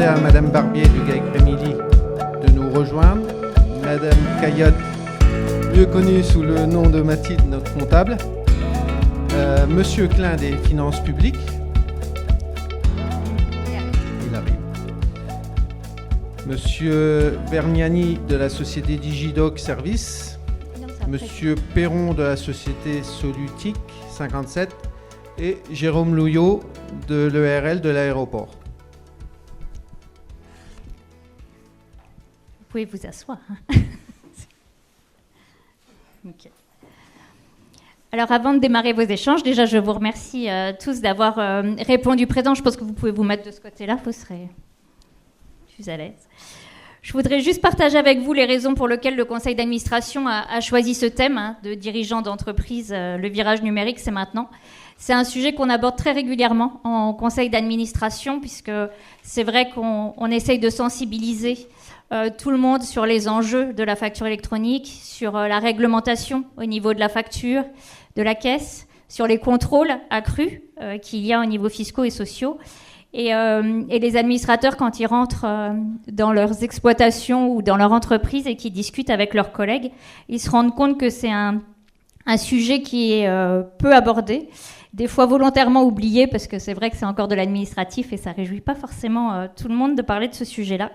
demander à Madame Barbier du GAEC-Rémilly de nous rejoindre, Madame Caillotte, mieux connue sous le nom de Mathilde, notre comptable, Monsieur Klein des Finances publiques. Il arrive. Monsieur Vergnani de la société Digidoc Service. Monsieur Perron de la société Solutic 57 et Jérôme Louillot de l'ERL de l'aéroport. Vous pouvez vous asseoir. Okay. Alors avant de démarrer vos échanges, déjà je vous remercie tous d'avoir répondu présent. Je pense que vous pouvez vous mettre de ce côté-là, vous serez plus à l'aise. Je voudrais juste partager avec vous les raisons pour lesquelles le conseil d'administration a choisi ce thème de dirigeants d'entreprise. Le virage numérique, c'est maintenant. C'est un sujet qu'on aborde très régulièrement en conseil d'administration, puisque c'est vrai qu'on essaye de sensibiliser tout le monde sur les enjeux de la facture électronique, sur la réglementation au niveau de la facture, de la caisse, sur les contrôles accrus qu'il y a au niveau fiscaux et sociaux. Et les administrateurs, quand ils rentrent dans leurs exploitations ou dans leur entreprise et qu'ils discutent avec leurs collègues, ils se rendent compte que c'est un sujet qui est peu abordé, des fois volontairement oublié, parce que c'est vrai que c'est encore de l'administratif et ça ne réjouit pas forcément tout le monde de parler de ce sujet-là.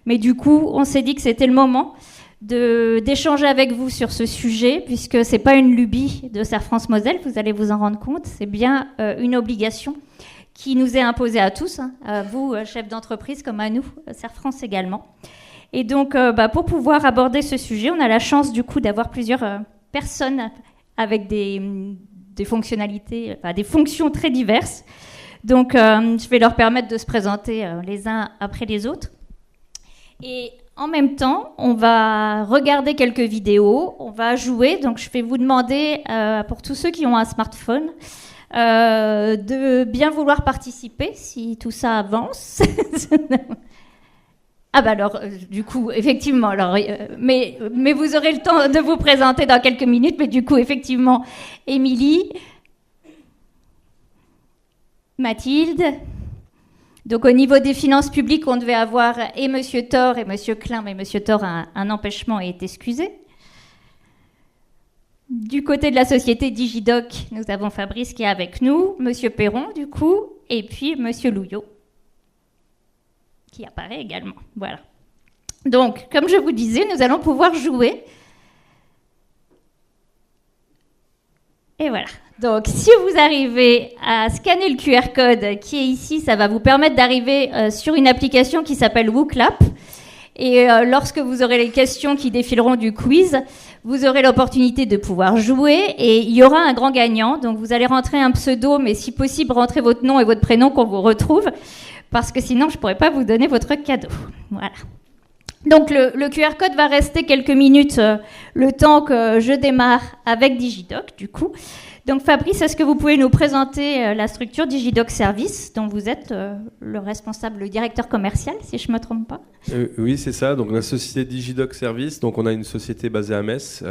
Mais du coup, on s'est dit que c'était le moment d'échanger avec vous sur ce sujet, puisque ce n'est pas une lubie de Serre France-Moselle, vous allez vous en rendre compte, c'est bien une obligation qui nous est imposée à tous, à vous, chefs d'entreprise, comme à nous, Serre France également. Et donc, pour pouvoir aborder ce sujet, on a la chance du coup d'avoir plusieurs personnes avec des fonctionnalités, des fonctions très diverses. Donc, je vais leur permettre de se présenter les uns après les autres. Et en même temps, on va regarder quelques vidéos, on va jouer. Donc, je vais vous demander, pour tous ceux qui ont un smartphone, de bien vouloir participer si tout ça avance. Ah bah alors, du coup, effectivement, alors, mais vous aurez le temps de vous présenter dans quelques minutes, mais du coup, effectivement, Émilie, Mathilde. Donc au niveau des finances publiques, on devait avoir et Monsieur Thor et Monsieur Klein, mais Monsieur Thor a un empêchement et est excusé. Du côté de la société Digidoc, nous avons Fabrice qui est avec nous, Monsieur Perron du coup, et puis Monsieur Louillot qui apparaît également. Voilà. Donc, comme je vous disais, nous allons pouvoir jouer. Et voilà. Donc, si vous arrivez à scanner le QR code qui est ici, ça va vous permettre d'arriver sur une application qui s'appelle WooClap. Et lorsque vous aurez les questions qui défileront du quiz, vous aurez l'opportunité de pouvoir jouer et il y aura un grand gagnant. Donc, vous allez rentrer un pseudo, mais si possible, rentrez votre nom et votre prénom qu'on vous retrouve, parce que sinon, je ne pourrais pas vous donner votre cadeau. Voilà. Donc, le QR code va rester quelques minutes le temps que je démarre avec Digidoc, du coup. Donc Fabrice, est-ce que vous pouvez nous présenter la structure Digidoc Service, dont vous êtes le responsable, le directeur commercial, si je ne me trompe pas? Oui, c'est ça. Donc la société Digidoc Service, donc on a une société basée à Metz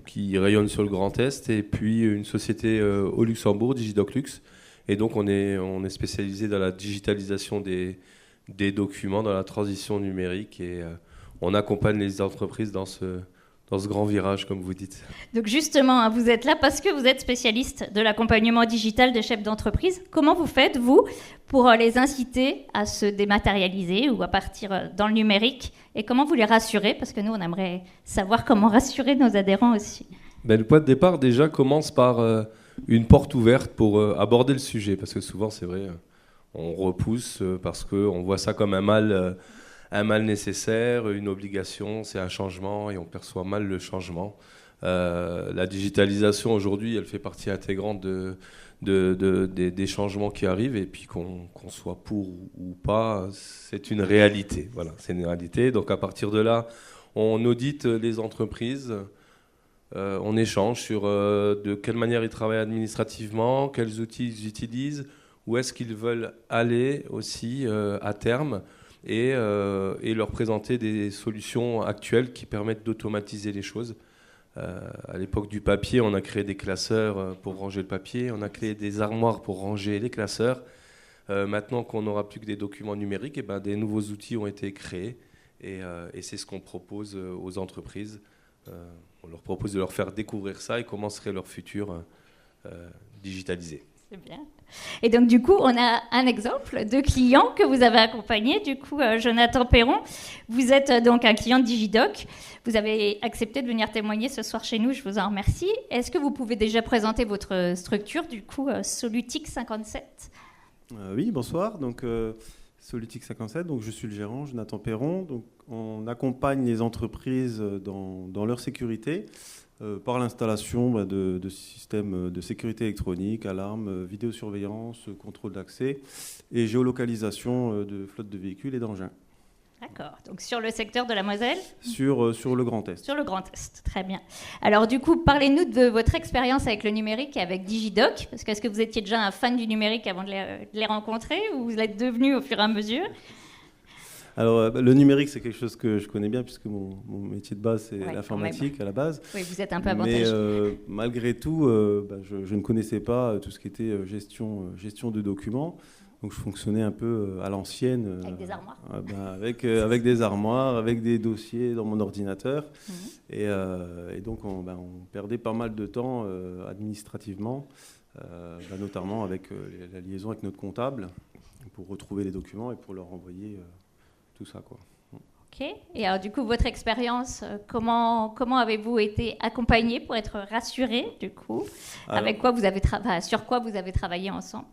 qui rayonne sur le Grand Est, et puis une société au Luxembourg, Digidoc Lux. Et donc on est spécialisé dans la digitalisation des documents, dans la transition numérique, et on accompagne les entreprises dans ce grand virage, comme vous dites. Donc justement, vous êtes là parce que vous êtes spécialiste de l'accompagnement digital des chefs d'entreprise. Comment vous faites, vous, pour les inciter à se dématérialiser ou à partir dans le numérique? Et comment vous les rassurez? Parce que nous, on aimerait savoir comment rassurer nos adhérents aussi. Le point de départ, déjà, commence par une porte ouverte pour aborder le sujet. Parce que souvent, c'est vrai, on repousse parce qu'on voit ça comme un mal nécessaire, une obligation, c'est un changement et on perçoit mal le changement. La digitalisation aujourd'hui, elle fait partie intégrante des changements qui arrivent, et puis qu'on soit pour ou pas, c'est une réalité. Voilà, c'est une réalité. Donc à partir de là, on audite les entreprises, on échange sur de quelle manière ils travaillent administrativement, quels outils ils utilisent, où est-ce qu'ils veulent aller aussi à terme. Et leur présenter des solutions actuelles qui permettent d'automatiser les choses. À l'époque du papier, on a créé des classeurs pour ranger le papier, on a créé des armoires pour ranger les classeurs. Maintenant qu'on n'aura plus que des documents numériques, et ben, des nouveaux outils ont été créés et c'est ce qu'on propose aux entreprises. On leur propose de leur faire découvrir ça et comment serait leur futur digitalisé. C'est bien. Et donc, du coup, on a un exemple de client que vous avez accompagné. Du coup, Jonathan Perron, vous êtes donc un client de Digidoc. Vous avez accepté de venir témoigner ce soir chez nous. Je vous en remercie. Est-ce que vous pouvez déjà présenter votre structure, du coup, Solutic 57 ? Oui, bonsoir. Donc, Solutic 57, donc je suis le gérant, Jonathan Perron. Donc, on accompagne les entreprises dans leur sécurité. Par l'installation de systèmes de sécurité électronique, alarmes, vidéosurveillance, contrôle d'accès et géolocalisation de flotte de véhicules et d'engins. D'accord. Donc sur le secteur de la Moselle ? Sur le Grand Est. Sur le Grand Est, très bien. Alors du coup, parlez-nous de votre expérience avec le numérique et avec Digidoc, parce que est-ce que vous étiez déjà un fan du numérique avant de les rencontrer ou vous l'êtes devenu au fur et à mesure ? Alors, le numérique, c'est quelque chose que je connais bien, puisque mon métier de base, c'est l'informatique à la base. Oui, vous êtes un peu avantageux. Mais malgré tout, je ne connaissais pas tout ce qui était gestion de documents. Donc, je fonctionnais un peu à l'ancienne. Avec des armoires. Avec des armoires, avec des dossiers dans mon ordinateur. Et donc, on perdait pas mal de temps administrativement, notamment avec la liaison avec notre comptable, pour retrouver les documents et pour leur envoyer... tout ça, quoi. Ok. Et alors, du coup, votre expérience, comment avez-vous été accompagné pour être rassuré, du coup ? Avec quoi vous avez sur quoi vous avez travaillé ensemble ?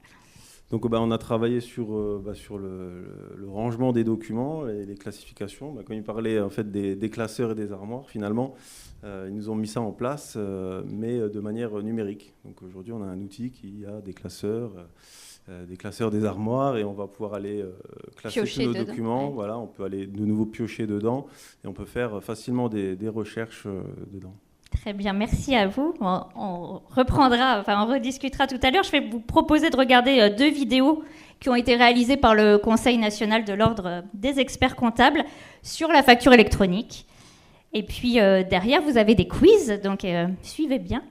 Donc, on a travaillé sur le rangement des documents et les classifications. Quand ils parlaient en fait des classeurs et des armoires, finalement, ils nous ont mis ça en place, mais de manière numérique. Donc, aujourd'hui, on a un outil qui a des classeurs des armoires et on va pouvoir aller classer tous nos documents. Ouais. Voilà, on peut aller de nouveau piocher dedans et on peut faire facilement des recherches dedans. Très bien, merci à vous. On rediscutera tout à l'heure. Je vais vous proposer de regarder 2 vidéos qui ont été réalisées par le Conseil national de l'ordre des experts comptables sur la facture électronique. Et puis derrière, vous avez des quiz, donc suivez bien.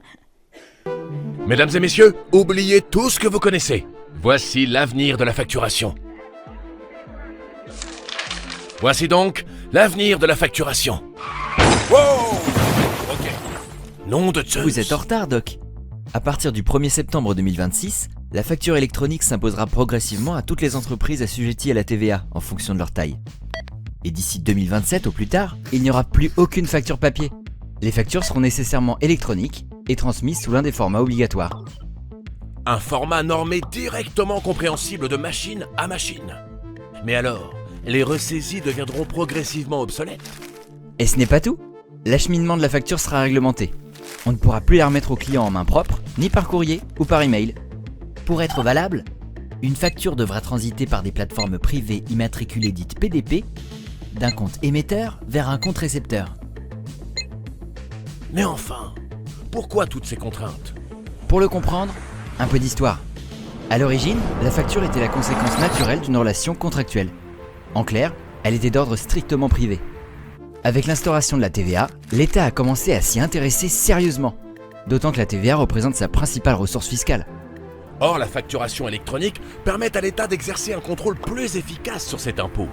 Mesdames et messieurs, oubliez tout ce que vous connaissez. Voici l'avenir de la facturation. Voici donc l'avenir de la facturation. Wow! Ok. Nom de Zeus. Vous êtes en retard, Doc. À partir du 1er septembre 2026, la facture électronique s'imposera progressivement à toutes les entreprises assujetties à la TVA en fonction de leur taille. Et d'ici 2027 au plus tard, il n'y aura plus aucune facture papier. Les factures seront nécessairement électroniques et transmises sous l'un des formats obligatoires. Un format normé directement compréhensible de machine à machine. Mais alors, les ressaisies deviendront progressivement obsolètes. Et ce n'est pas tout. L'acheminement de la facture sera réglementé. On ne pourra plus la remettre au client en main propre, ni par courrier ou par email. Pour être valable, une facture devra transiter par des plateformes privées immatriculées dites PDP, d'un compte émetteur vers un compte récepteur. Mais enfin, pourquoi toutes ces contraintes ? Pour le comprendre, un peu d'histoire. À l'origine, la facture était la conséquence naturelle d'une relation contractuelle. En clair, elle était d'ordre strictement privé. Avec l'instauration de la TVA, l'État a commencé à s'y intéresser sérieusement, d'autant que la TVA représente sa principale ressource fiscale. Or, la facturation électronique permet à l'État d'exercer un contrôle plus efficace sur cet impôt.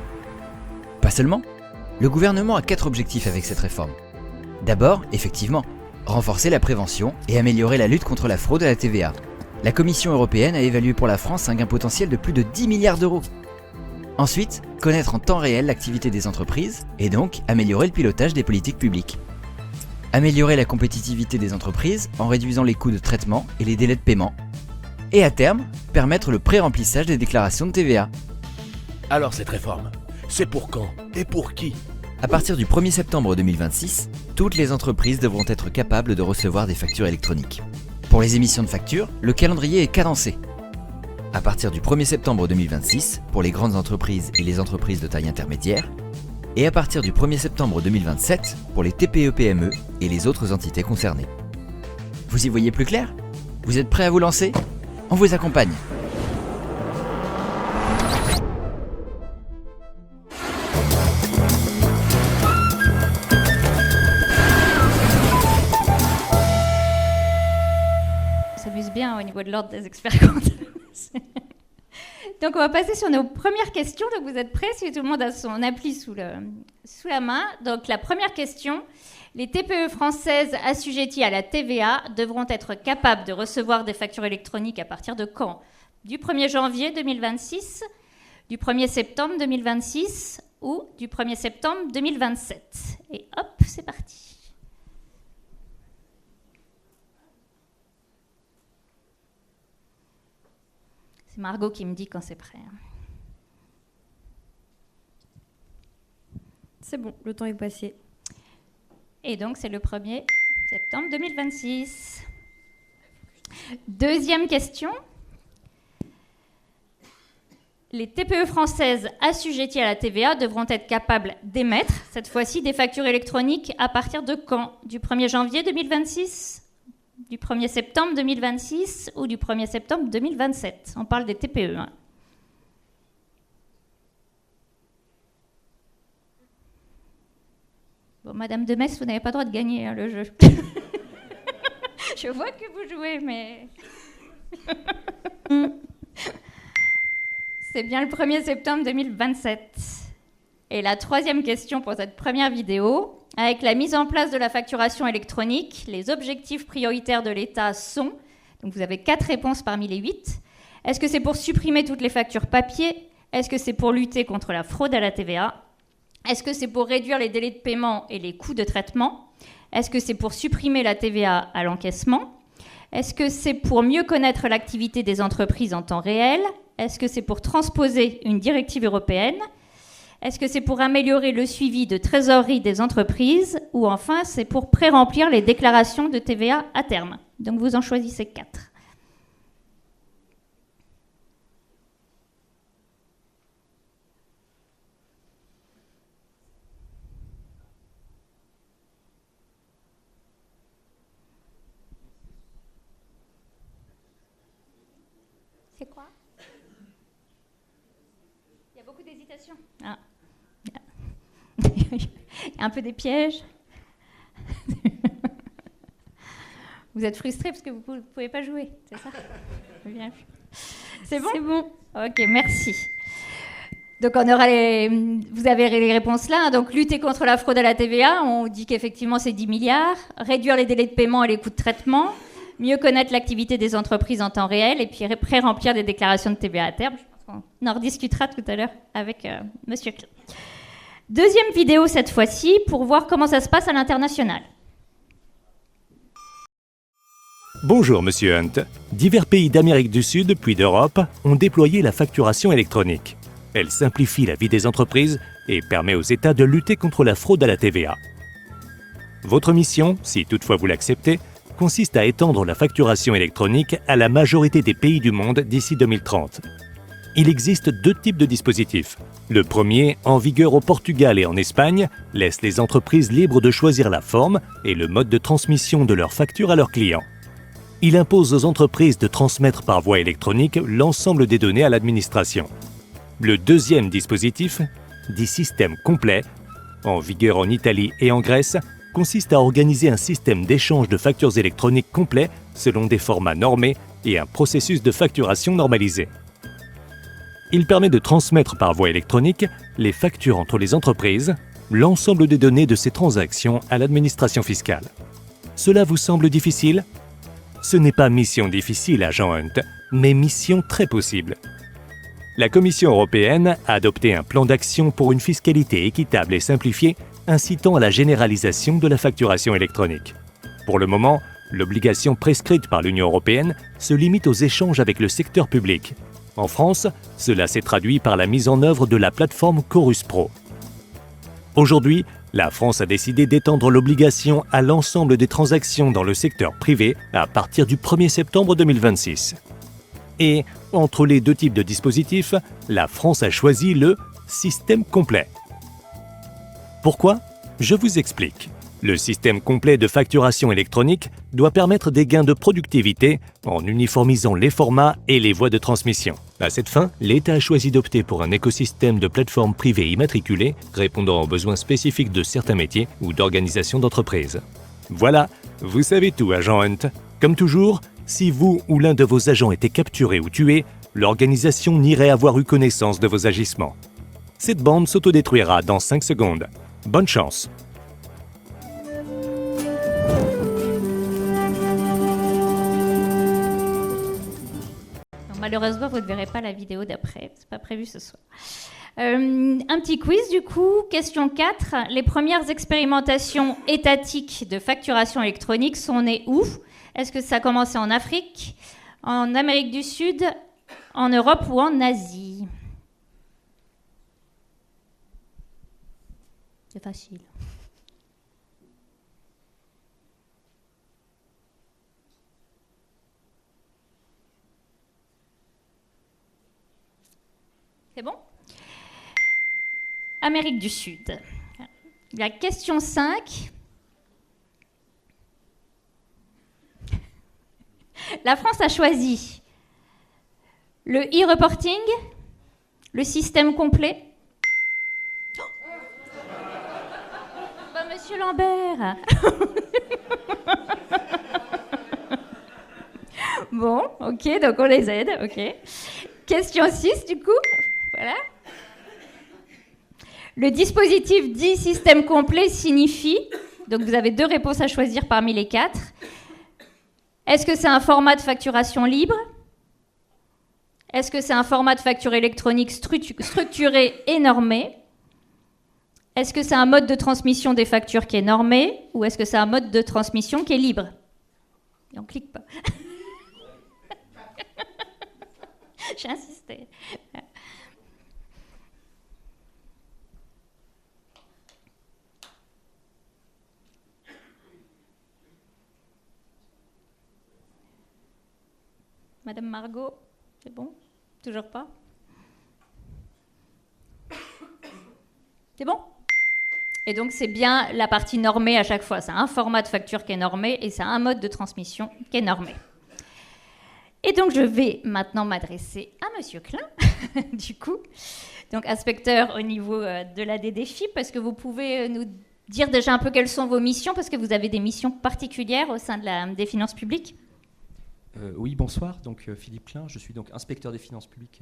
Pas seulement. Le gouvernement a 4 objectifs avec cette réforme. D'abord, effectivement, renforcer la prévention et améliorer la lutte contre la fraude à la TVA. La Commission européenne a évalué pour la France un gain potentiel de plus de 10 milliards d'euros. Ensuite, connaître en temps réel l'activité des entreprises et donc améliorer le pilotage des politiques publiques. Améliorer la compétitivité des entreprises en réduisant les coûts de traitement et les délais de paiement. Et à terme, permettre le pré-remplissage des déclarations de TVA. Alors cette réforme, c'est pour quand et pour qui ? À partir du 1er septembre 2026, toutes les entreprises devront être capables de recevoir des factures électroniques. Pour les émissions de factures, le calendrier est cadencé. À partir du 1er septembre 2026, pour les grandes entreprises et les entreprises de taille intermédiaire, et à partir du 1er septembre 2027, pour les TPE-PME et les autres entités concernées. Vous y voyez plus clair ? Vous êtes prêts à vous lancer ? On vous accompagne. On s'amuse bien au niveau de l'ordre des experts comptables. Donc, on va passer sur nos premières questions. Donc, vous êtes prêts? Si tout le monde a son appli sous la main. Donc, la première question. Les TPE françaises assujetties à la TVA devront être capables de recevoir des factures électroniques à partir de quand? Du 1er janvier 2026, du 1er septembre 2026 ou du 1er septembre 2027. Et hop, c'est parti. C'est Margot qui me dit quand c'est prêt. C'est bon, le temps est passé. Et donc, c'est le 1er septembre 2026. Deuxième question. Les TPE françaises assujetties à la TVA devront être capables d'émettre, cette fois-ci, des factures électroniques à partir de quand? Du 1er janvier 2026, du 1er septembre 2026 ou du 1er septembre 2027? On parle des TPE. Hein. Bon, Madame de Metz, vous n'avez pas le droit de gagner hein, le jeu. Je vois que vous jouez, mais... C'est bien le 1er septembre 2027. Et la troisième question pour cette première vidéo. Avec la mise en place de la facturation électronique, les objectifs prioritaires de l'État sont... Donc vous avez 4 réponses parmi les 8. Est-ce que c'est pour supprimer toutes les factures papier? Est-ce que c'est pour lutter contre la fraude à la TVA? Est-ce que c'est pour réduire les délais de paiement et les coûts de traitement? Est-ce que c'est pour supprimer la TVA à l'encaissement? Est-ce que c'est pour mieux connaître l'activité des entreprises en temps réel? Est-ce que c'est pour transposer une directive européenne? Est-ce que c'est pour améliorer le suivi de trésorerie des entreprises? Ou enfin, c'est pour pré-remplir les déclarations de TVA à terme? Donc vous en choisissez 4. C'est quoi? Il y a beaucoup d'hésitation. Ah. Il y a un peu des pièges. Vous êtes frustrés parce que vous ne pouvez pas jouer, c'est ça? Bien vu. C'est bon? C'est bon. Ok, merci. Donc vous avez les réponses là. Donc lutter contre la fraude à la TVA, on dit qu'effectivement c'est 10 milliards. Réduire les délais de paiement et les coûts de traitement. Mieux connaître l'activité des entreprises en temps réel. Et puis pré-remplir des déclarations de TVA à terme. Je pense qu'on en rediscutera tout à l'heure avec Monsieur Klein. Deuxième vidéo cette fois-ci pour voir comment ça se passe à l'international. Bonjour Monsieur Hunt. Divers pays d'Amérique du Sud puis d'Europe ont déployé la facturation électronique. Elle simplifie la vie des entreprises et permet aux États de lutter contre la fraude à la TVA. Votre mission, si toutefois vous l'acceptez, consiste à étendre la facturation électronique à la majorité des pays du monde d'ici 2030. Il existe 2 types de dispositifs. Le premier, en vigueur au Portugal et en Espagne, laisse les entreprises libres de choisir la forme et le mode de transmission de leurs factures à leurs clients. Il impose aux entreprises de transmettre par voie électronique l'ensemble des données à l'administration. Le deuxième dispositif, dit système complet, en vigueur en Italie et en Grèce, consiste à organiser un système d'échange de factures électroniques complet selon des formats normés et un processus de facturation normalisé. Il permet de transmettre par voie électronique les factures entre les entreprises, l'ensemble des données de ces transactions à l'administration fiscale. Cela vous semble difficile? Ce n'est pas mission difficile, agent Hunt, mais mission très possible. La Commission européenne a adopté un plan d'action pour une fiscalité équitable et simplifiée, incitant à la généralisation de la facturation électronique. Pour le moment, l'obligation prescrite par l'Union européenne se limite aux échanges avec le secteur public. En France, cela s'est traduit par la mise en œuvre de la plateforme Chorus Pro. Aujourd'hui, la France a décidé d'étendre l'obligation à l'ensemble des transactions dans le secteur privé à partir du 1er septembre 2026. Et, entre les 2 types de dispositifs, la France a choisi le système complet. Pourquoi? Je vous explique. Le système complet de facturation électronique doit permettre des gains de productivité en uniformisant les formats et les voies de transmission. À cette fin, l'État a choisi d'opter pour un écosystème de plateformes privées immatriculées répondant aux besoins spécifiques de certains métiers ou d'organisations d'entreprises. Voilà, vous savez tout, agent Hunt. Comme toujours, si vous ou l'un de vos agents était capturé ou tué, l'organisation nierait avoir eu connaissance de vos agissements. Cette bande s'autodétruira dans 5 secondes. Bonne chance. Non, malheureusement, vous ne verrez pas la vidéo d'après, c'est pas prévu ce soir. Un petit quiz du coup, question 4. Les premières expérimentations étatiques de facturation électronique sont nées où? Est-ce que ça a commencé en Afrique, en Amérique du Sud, en Europe ou en Asie? C'est facile. C'est bon? Amérique du Sud. La question 5. La France a choisi le e-reporting, le système complet. Bah, Monsieur Lambert. Bon, ok, donc on les aide, ok. Question 6, du coup. Voilà. Le dispositif dit système complet signifie, donc vous avez 2 réponses à choisir parmi les 4. Est-ce que c'est un format de facturation libre? Est-ce que c'est un format de facture électronique structuré et normé? Est-ce que c'est un mode de transmission des factures qui est normé? Ou est-ce que c'est un mode de transmission qui est libre? Et on clique pas. J'ai insisté. Madame Margot, c'est bon? Toujours pas? C'est bon? Et donc c'est bien la partie normée à chaque fois. C'est un format de facture qui est normé et c'est un mode de transmission qui est normé. Et donc je vais maintenant m'adresser à Monsieur Klein, du coup, donc inspecteur au niveau de la DDFiP, parce que vous pouvez nous dire déjà un peu quelles sont vos missions, parce que vous avez des missions particulières au sein des finances publiques. Oui, bonsoir. Donc Philippe Klein, je suis donc inspecteur des finances publiques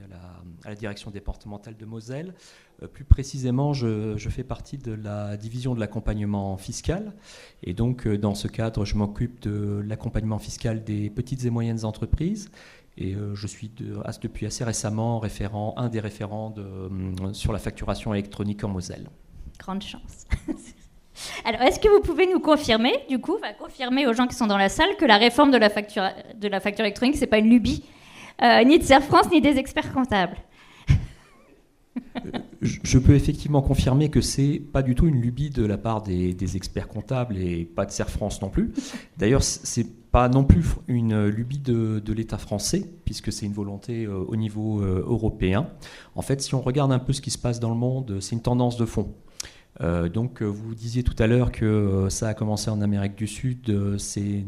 à la direction départementale de Moselle. Plus précisément, je fais partie de la division de l'accompagnement fiscal. Et donc, dans ce cadre, je m'occupe de l'accompagnement fiscal des petites et moyennes entreprises. Et je suis depuis assez récemment un des référents sur la facturation électronique en Moselle. Grande chance. Alors, est-ce que vous pouvez nous confirmer, du coup, confirmer aux gens qui sont dans la salle que la réforme de la facture électronique, c'est pas une lubie ni de Serre France ni des experts comptables? Je peux effectivement confirmer que c'est pas du tout une lubie de la part des experts comptables et pas de Serre France non plus. D'ailleurs, c'est pas non plus une lubie de l'État français, puisque c'est une volonté au niveau européen. En fait, si on regarde un peu ce qui se passe dans le monde, c'est une tendance de fond. Donc vous disiez tout à l'heure que ça a commencé en Amérique du Sud, c'est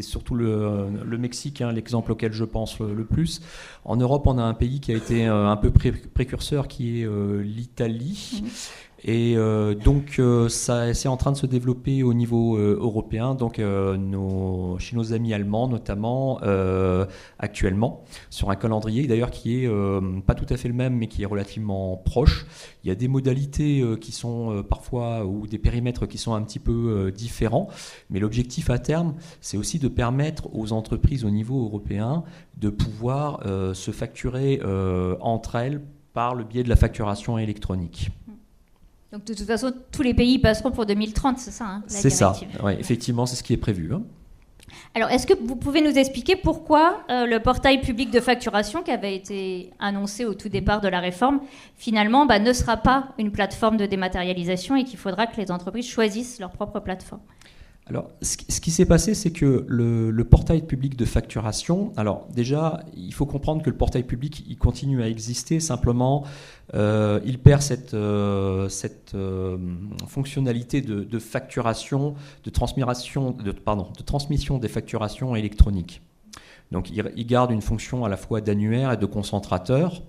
surtout le Mexique, l'exemple auquel je pense le plus. En Europe, on a un pays qui a été un peu précurseur, qui est l'Italie. Et donc c'est en train de se développer au niveau européen, donc chez nos amis allemands notamment actuellement, sur un calendrier d'ailleurs qui est pas tout à fait le même mais qui est relativement proche. Il y a des modalités qui sont parfois, ou des périmètres qui sont un petit peu différents, mais l'objectif à terme, c'est aussi de permettre aux entreprises au niveau européen de pouvoir se facturer entre elles par le biais de la facturation électronique. Donc de toute façon, tous les pays passeront pour 2030, c'est ça, c'est ça, ouais, effectivement, c'est ce qui est prévu. Alors, est-ce que vous pouvez nous expliquer pourquoi le portail public de facturation, qui avait été annoncé au tout départ de la réforme, finalement ne sera pas une plateforme de dématérialisation et qu'il faudra que les entreprises choisissent leur propre plateforme? Alors, ce qui s'est passé, c'est que le portail public de facturation, alors déjà, il faut comprendre que le portail public, il continue à exister, simplement, il perd cette fonctionnalité de facturation, de transmission des facturations électroniques. Donc, il garde une fonction à la fois d'annuaire et de concentrateur,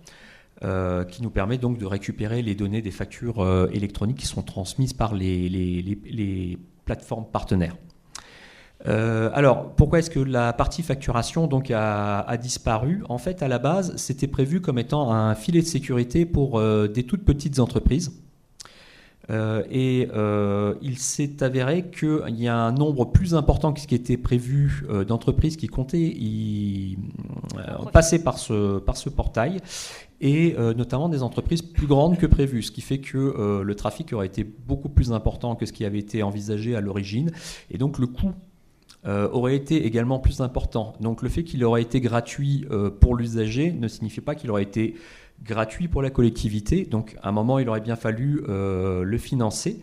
qui nous permet donc de récupérer les données des factures électroniques qui sont transmises par les plateformes partenaires. Alors, pourquoi est-ce que la partie facturation donc, a disparu? En fait, à la base, c'était prévu comme étant un filet de sécurité pour des toutes petites entreprises. Il s'est avéré qu'il y a un nombre plus important que ce qui était prévu d'entreprises qui comptaient passer par ce portail, et notamment des entreprises plus grandes que prévu, ce qui fait que le trafic aurait été beaucoup plus important que ce qui avait été envisagé à l'origine, et donc le coût aurait été également plus important. Donc le fait qu'il aurait été gratuit pour l'usager ne signifie pas qu'il aurait été gratuit pour la collectivité. Donc à un moment, il aurait bien fallu le financer.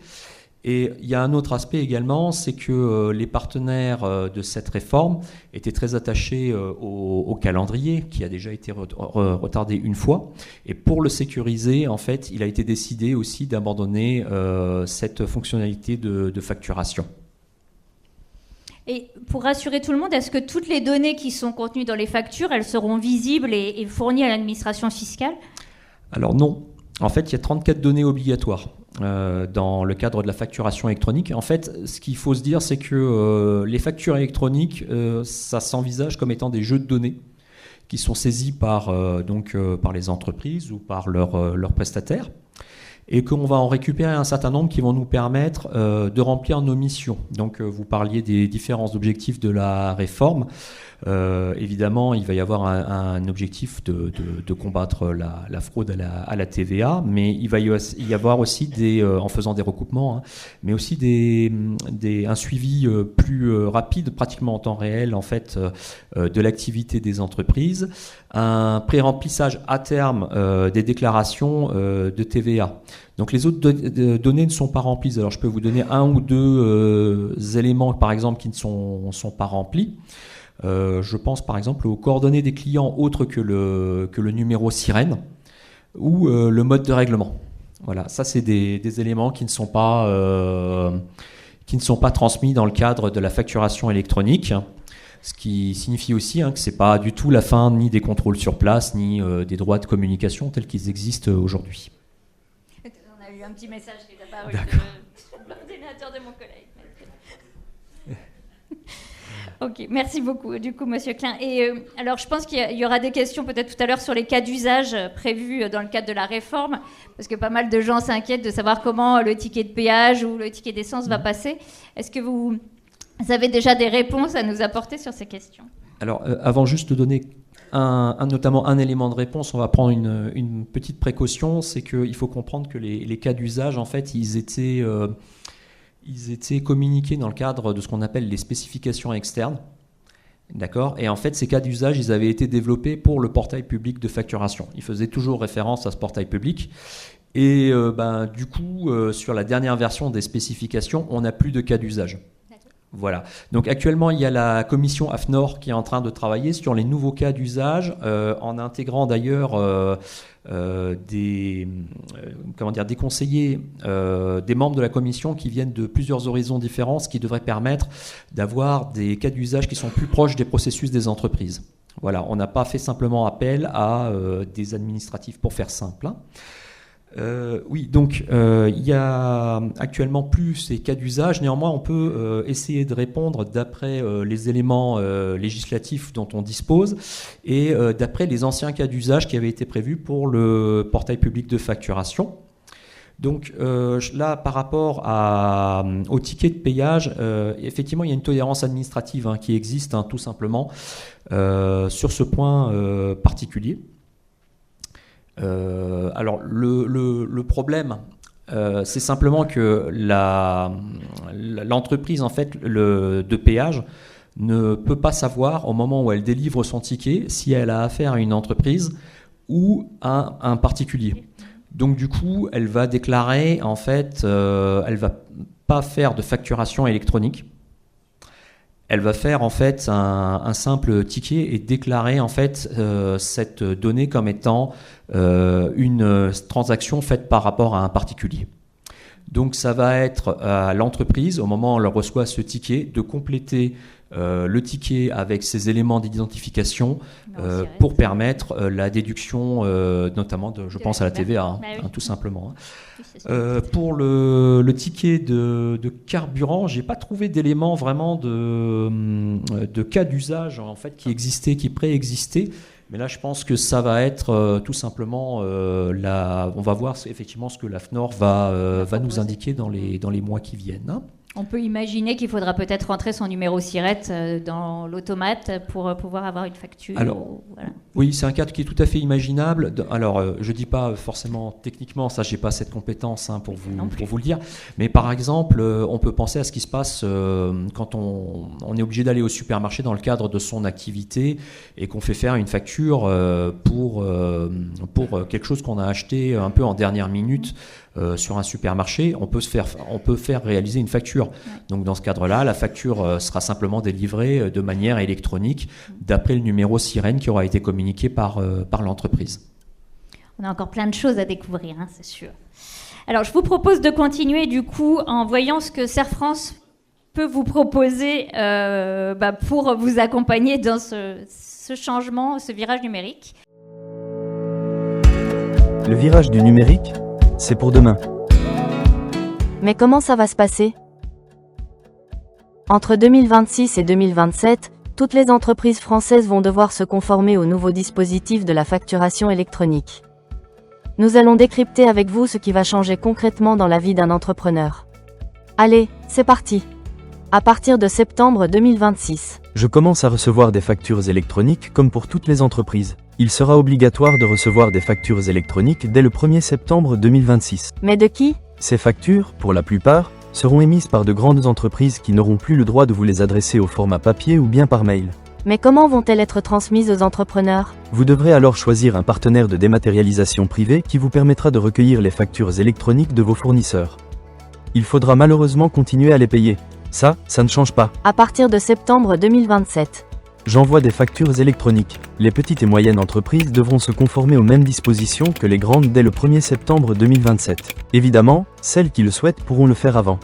Et il y a un autre aspect également, c'est que les partenaires de cette réforme étaient très attachés au calendrier, qui a déjà été retardé une fois. Et pour le sécuriser, en fait, il a été décidé aussi d'abandonner cette fonctionnalité de facturation. Et pour rassurer tout le monde, est-ce que toutes les données qui sont contenues dans les factures, elles seront visibles et fournies à l'administration fiscale? Alors non. En fait, il y a 34 données obligatoires dans le cadre de la facturation électronique. En fait, ce qu'il faut se dire, c'est que les factures électroniques, ça s'envisage comme étant des jeux de données qui sont saisis par les entreprises ou par leurs prestataires, et qu'on va en récupérer un certain nombre qui vont nous permettre de remplir nos missions. Donc vous parliez des différents objectifs de la réforme. Évidemment, il va y avoir un objectif de combattre la fraude à la TVA, mais il va y avoir aussi, en faisant des recoupements, mais aussi un suivi plus rapide, pratiquement en temps réel, en fait, de l'activité des entreprises, un pré-remplissage à terme des déclarations de TVA. Donc les autres données ne sont pas remplies. Alors je peux vous donner un ou deux éléments, par exemple, qui ne sont pas remplis. Je pense par exemple aux coordonnées des clients autres que le numéro sirène ou le mode de règlement. Voilà, ça c'est des éléments qui ne sont pas transmis dans le cadre de la facturation électronique, ce qui signifie aussi que c'est pas du tout la fin ni des contrôles sur place ni des droits de communication tels qu'ils existent aujourd'hui. On a eu un petit message qui est apparu de l'ordinateur de mon collègue. Ok, merci beaucoup, du coup, Monsieur Klein. Et alors, je pense qu'il y aura des questions peut-être tout à l'heure sur les cas d'usage prévus dans le cadre de la réforme, parce que pas mal de gens s'inquiètent de savoir comment le ticket de péage ou le ticket d'essence va passer. Est-ce que vous avez déjà des réponses à nous apporter sur ces questions? Alors, avant juste de donner notamment un élément de réponse, on va prendre une petite précaution, c'est qu'il faut comprendre que les cas d'usage, en fait, ils étaient communiqués dans le cadre de ce qu'on appelle les spécifications externes. D'accord ? Et en fait, ces cas d'usage, ils avaient été développés pour le portail public de facturation. Ils faisaient toujours référence à ce portail public. Et du coup, sur la dernière version des spécifications, on n'a plus de cas d'usage. Voilà. Donc actuellement, il y a la commission AFNOR qui est en train de travailler sur les nouveaux cas d'usage, en intégrant d'ailleurs des conseillers, des membres de la commission qui viennent de plusieurs horizons différents, ce qui devrait permettre d'avoir des cas d'usage qui sont plus proches des processus des entreprises. Voilà, on n'a pas fait simplement appel à des administratifs pour faire simple. Oui, donc il y a actuellement plus ces cas d'usage. Néanmoins, on peut essayer de répondre d'après les éléments législatifs dont on dispose et d'après les anciens cas d'usage qui avaient été prévus pour le portail public de facturation. Donc là, par rapport au ticket de payage, effectivement, il y a une tolérance administrative qui existe tout simplement sur ce point particulier. Alors le problème, c'est simplement que l'entreprise en fait de péage ne peut pas savoir au moment où elle délivre son ticket si elle a affaire à une entreprise ou à un particulier. Donc du coup, elle va déclarer en fait, elle va pas faire de facturation électronique. Elle va faire en fait un simple ticket et déclarer en fait cette donnée comme étant une transaction faite par rapport à un particulier. Donc ça va être à l'entreprise, au moment où elle reçoit ce ticket, de compléter le ticket avec ses éléments d'identification Non, pour permettre la déduction, notamment, je pense à la TVA, Bah oui. tout simplement. Oui, c'est ça. Pour le ticket de carburant, j'ai pas trouvé d'éléments vraiment de cas d'usage en fait qui préexistaient. Mais là, je pense que ça va être tout simplement on va voir effectivement ce que l'AFNOR va nous indiquer dans les mois qui viennent. Hein. On peut imaginer qu'il faudra peut-être rentrer son numéro SIRET dans l'automate pour pouvoir avoir une facture. Alors, voilà. Oui, c'est un cadre qui est tout à fait imaginable. Alors, je ne dis pas forcément techniquement, ça, je n'ai pas cette compétence pour vous le dire. Mais par exemple, on peut penser à ce qui se passe quand on est obligé d'aller au supermarché dans le cadre de son activité et qu'on fait faire une facture pour quelque chose qu'on a acheté un peu en dernière minute. Sur un supermarché, on peut faire réaliser une facture. Donc dans ce cadre-là, la facture sera simplement délivrée de manière électronique d'après le numéro sirène qui aura été communiqué par l'entreprise. On a encore plein de choses à découvrir, hein, c'est sûr. Alors je vous propose de continuer du coup en voyant ce que Serre France peut vous proposer pour vous accompagner dans ce changement, ce virage numérique. Le virage du numérique, c'est pour demain. Mais comment ça va se passer ? Entre 2026 et 2027, toutes les entreprises françaises vont devoir se conformer au nouveau dispositif de la facturation électronique. Nous allons décrypter avec vous ce qui va changer concrètement dans la vie d'un entrepreneur. Allez, c'est parti. À partir de septembre 2026. Je commence à recevoir des factures électroniques comme pour toutes les entreprises. Il sera obligatoire de recevoir des factures électroniques dès le 1er septembre 2026. Mais de qui ? Ces factures, pour la plupart, seront émises par de grandes entreprises qui n'auront plus le droit de vous les adresser au format papier ou bien par mail. Mais comment vont-elles être transmises aux entrepreneurs ? Vous devrez alors choisir un partenaire de dématérialisation privée qui vous permettra de recueillir les factures électroniques de vos fournisseurs. Il faudra malheureusement continuer à les payer. Ça ne change pas. À partir de septembre 2027. J'envoie des factures électroniques. Les petites et moyennes entreprises devront se conformer aux mêmes dispositions que les grandes dès le 1er septembre 2027. Évidemment, celles qui le souhaitent pourront le faire avant.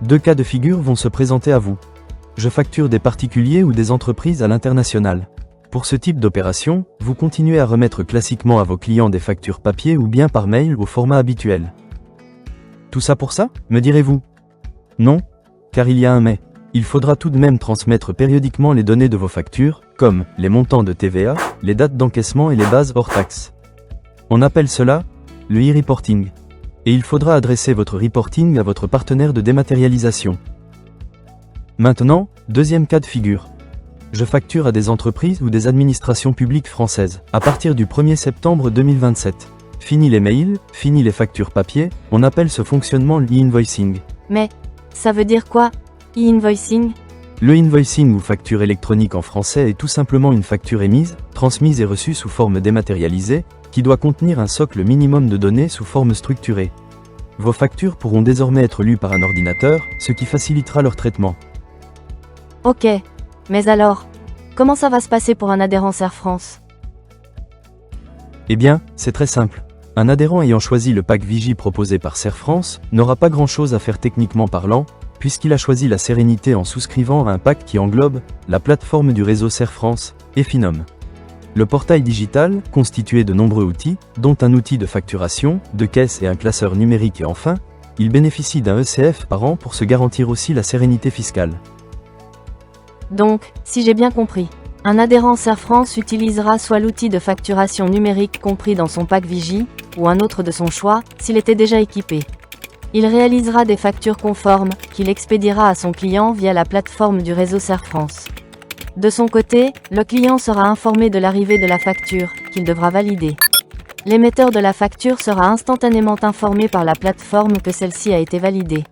2 cas de figure vont se présenter à vous. Je facture des particuliers ou des entreprises à l'international. Pour ce type d'opération, vous continuez à remettre classiquement à vos clients des factures papier ou bien par mail au format habituel. Tout ça pour ça, me direz-vous ? Non, car il y a un mais. Il faudra tout de même transmettre périodiquement les données de vos factures, comme les montants de TVA, les dates d'encaissement et les bases hors taxes. On appelle cela le e-reporting. Et il faudra adresser votre reporting à votre partenaire de dématérialisation. Maintenant, deuxième cas de figure. Je facture à des entreprises ou des administrations publiques françaises, à partir du 1er septembre 2027. Fini les mails, fini les factures papier, on appelle ce fonctionnement l'e-invoicing. Mais, ça veut dire quoi ? E-invoicing ? Le invoicing ou facture électronique en français est tout simplement une facture émise, transmise et reçue sous forme dématérialisée, qui doit contenir un socle minimum de données sous forme structurée. Vos factures pourront désormais être lues par un ordinateur, ce qui facilitera leur traitement. Ok. Mais alors, comment ça va se passer pour un adhérent Serre France ? Eh bien, c'est très simple. Un adhérent ayant choisi le pack Vigie proposé par Serre France n'aura pas grand-chose à faire techniquement parlant, puisqu'il a choisi la sérénité en souscrivant à un pack qui englobe la plateforme du réseau Serre France et Finom. Le portail digital, constitué de nombreux outils, dont un outil de facturation, de caisse et un classeur numérique et enfin, il bénéficie d'un ECF par an pour se garantir aussi la sérénité fiscale. Donc, si j'ai bien compris, un adhérent Serre France utilisera soit l'outil de facturation numérique compris dans son pack Vigie, ou un autre de son choix, s'il était déjà équipé. Il réalisera des factures conformes, qu'il expédiera à son client via la plateforme du réseau Serre France. De son côté, le client sera informé de l'arrivée de la facture, qu'il devra valider. L'émetteur de la facture sera instantanément informé par la plateforme que celle-ci a été validée.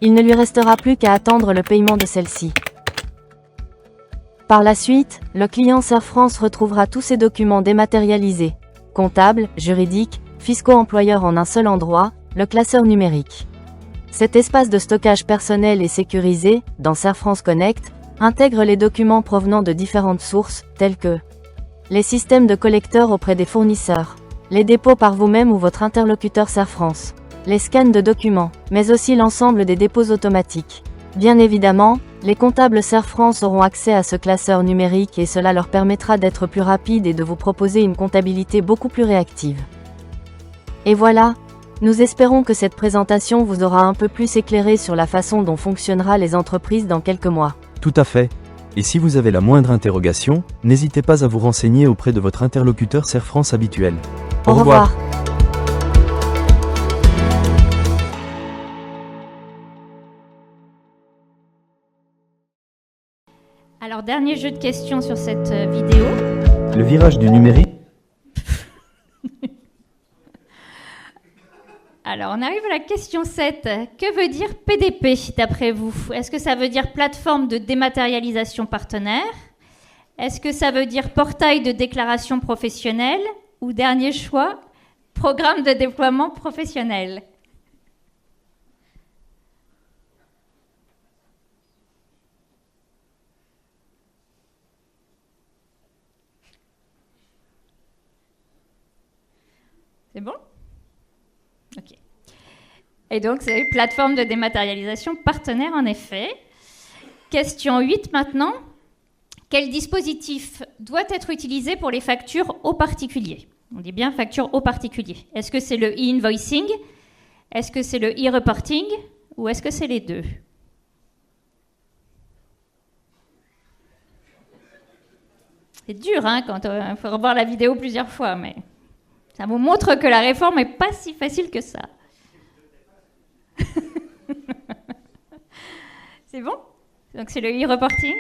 Il ne lui restera plus qu'à attendre le paiement de celle-ci. Par la suite, le client Serre France retrouvera tous ses documents dématérialisés, comptables, juridiques, fiscaux employeurs en un seul endroit, le classeur numérique. Cet espace de stockage personnel et sécurisé, dans Serre France Connect, intègre les documents provenant de différentes sources, telles que les systèmes de collecteurs auprès des fournisseurs, les dépôts par vous-même ou votre interlocuteur Serre France, les scans de documents, mais aussi l'ensemble des dépôts automatiques. Bien évidemment, Les comptables Serfrance auront accès à ce classeur numérique et cela leur permettra d'être plus rapides et de vous proposer une comptabilité beaucoup plus réactive. Et voilà, nous espérons que cette présentation vous aura un peu plus éclairé sur la façon dont fonctionnera les entreprises dans quelques mois. Tout à fait. Et si vous avez la moindre interrogation, n'hésitez pas à vous renseigner auprès de votre interlocuteur Serfrance habituel. Au revoir. Alors, dernier jeu de questions sur cette vidéo. Le virage du numérique. Alors, on arrive à la question 7. Que veut dire PDP, d'après vous? Est-ce que ça veut dire plateforme de dématérialisation partenaire? Est-ce que ça veut dire portail de déclaration professionnelle? Ou dernier choix, programme de déploiement professionnel? C'est bon? Ok. Et donc, c'est une plateforme de dématérialisation partenaire, en effet. Question 8 maintenant. Quel dispositif doit être utilisé pour les factures aux particuliers? On dit bien factures aux particuliers. Est-ce que c'est le e-invoicing? Est-ce que c'est le e-reporting? Ou est-ce que c'est les deux? C'est dur, hein, quand il faut revoir la vidéo plusieurs fois, mais ça vous montre que la réforme n'est pas si facile que ça. C'est bon? Donc c'est le e-reporting.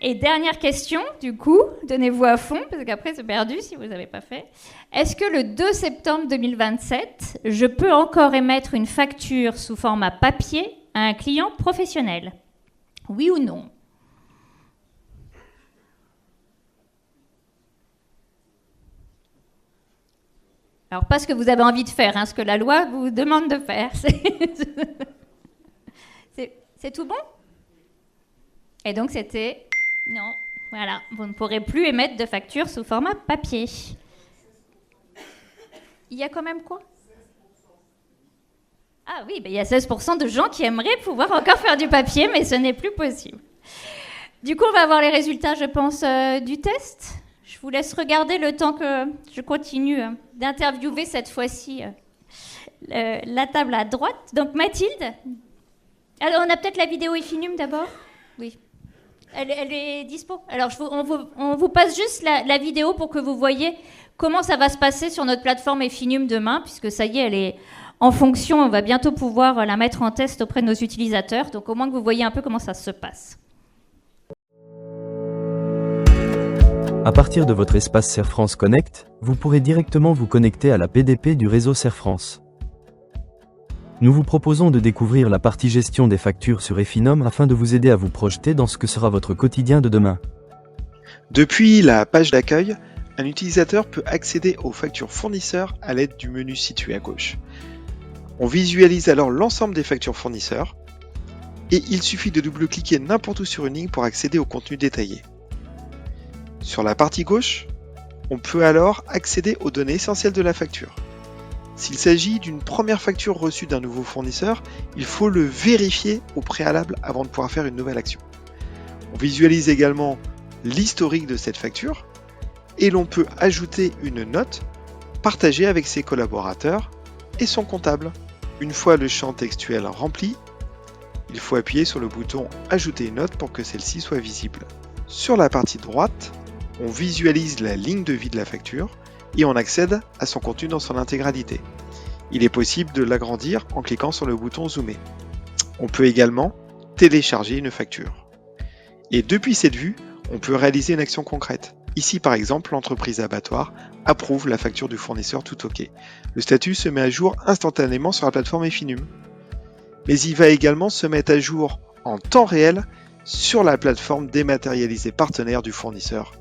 Et dernière question, du coup, donnez-vous à fond, parce qu'après c'est perdu si vous n'avez pas fait. Est-ce que le 2 septembre 2027, je peux encore émettre une facture sous format papier à un client professionnel? Oui ou non? Alors, pas ce que vous avez envie de faire, hein, ce que la loi vous demande de faire. C'est tout bon? Et donc, c'était... Non, voilà, vous ne pourrez plus émettre de facture sous format papier. Il y a quand même quoi? Ah oui, ben il y a 16% de gens qui aimeraient pouvoir encore faire du papier, mais ce n'est plus possible. Du coup, on va avoir les résultats, je pense, du test. Je vous laisse regarder le temps que je continue d'interviewer cette fois-ci la table à droite. Donc Mathilde, alors on a peut-être la vidéo Effinum d'abord? Oui. Elle est dispo. Alors on vous passe juste la vidéo pour que vous voyez comment ça va se passer sur notre plateforme Effinum demain, puisque ça y est, elle est en fonction. On va bientôt pouvoir la mettre en test auprès de nos utilisateurs. Donc au moins que vous voyez un peu comment ça se passe. À partir de votre espace Serfrance Connect, vous pourrez directement vous connecter à la PDP du réseau Serfrance. Nous vous proposons de découvrir la partie gestion des factures sur Effinum afin de vous aider à vous projeter dans ce que sera votre quotidien de demain. Depuis la page d'accueil, un utilisateur peut accéder aux factures fournisseurs à l'aide du menu situé à gauche. On visualise alors l'ensemble des factures fournisseurs et il suffit de double-cliquer n'importe où sur une ligne pour accéder au contenu détaillé. Sur la partie gauche, on peut alors accéder aux données essentielles de la facture. S'il s'agit d'une première facture reçue d'un nouveau fournisseur, il faut le vérifier au préalable avant de pouvoir faire une nouvelle action. On visualise également l'historique de cette facture et l'on peut ajouter une note partagée avec ses collaborateurs et son comptable. Une fois le champ textuel rempli, il faut appuyer sur le bouton « Ajouter une note » pour que celle-ci soit visible. Sur la partie droite, on visualise la ligne de vie de la facture et on accède à son contenu dans son intégralité. Il est possible de l'agrandir en cliquant sur le bouton Zoomer. On peut également télécharger une facture. Et depuis cette vue, on peut réaliser une action concrète. Ici par exemple, l'entreprise abattoir approuve la facture du fournisseur tout OK. Le statut se met à jour instantanément sur la plateforme Effinum. Mais il va également se mettre à jour en temps réel sur la plateforme dématérialisée partenaire du fournisseur.